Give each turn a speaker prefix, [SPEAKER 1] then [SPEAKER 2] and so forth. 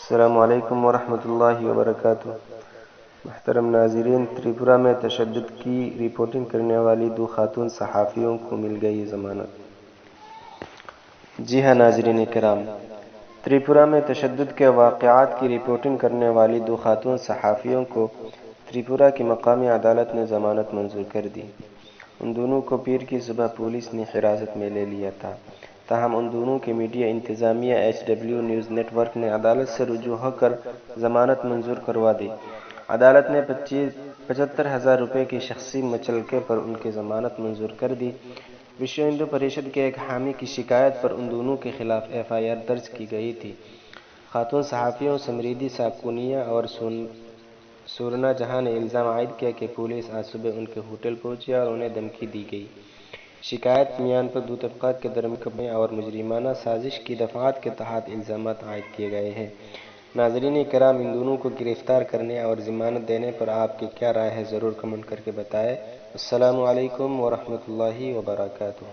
[SPEAKER 1] السلام علیکم ورحمۃ اللہ وبرکاتہ۔ محترم ناظرین، تریپورہ میں تشدد کی رپورٹنگ کرنے والی 2 خاتون صحافیوں کو مل گئی ضمانت۔ جی ہاں ناظرین کرام، تریپورہ میں تشدد کے واقعات کی رپورٹنگ کرنے والی 2 خاتون صحافیوں کو تریپورہ کی مقامی عدالت نے ضمانت منظور کر دی۔ ان دونوں کو پیر کی صبح پولیس نے حراست میں لے لیا تھا، تاہم ان دونوں کی میڈیا انتظامیہ HW نیوز نیٹ ورک نے عدالت سے رجوع ہو کر ضمانت منظور کروا دی۔ عدالت نے 75,000 روپے کی شخصی مچلکے پر ان کی ضمانت منظور کر دی۔ وشو ہندو پریشد کے ایک حامی کی شکایت پر ان دونوں کے خلاف FIR درج کی گئی تھی۔ خاتون صحافیوں سمریدھی ساکونیا اور سورنا جہاں نے الزام عائد کیا کہ پولیس آج صبح ان کے ہوٹل پہنچی اور انہیں دھمکی دی گئی۔ شکایت میان پر 2 طبقات کے درمیان کبھی اور مجرمانہ سازش کی دفعات کے تحت الزامات عائد کیے گئے ہیں۔ ناظرین کرام، ان دونوں کو گرفتار کرنے اور ضمانت دینے پر آپ کی کیا رائے ہے، ضرور کمنٹ کر کے بتائیں۔ السلام علیکم ورحمۃ اللہ وبرکاتہ۔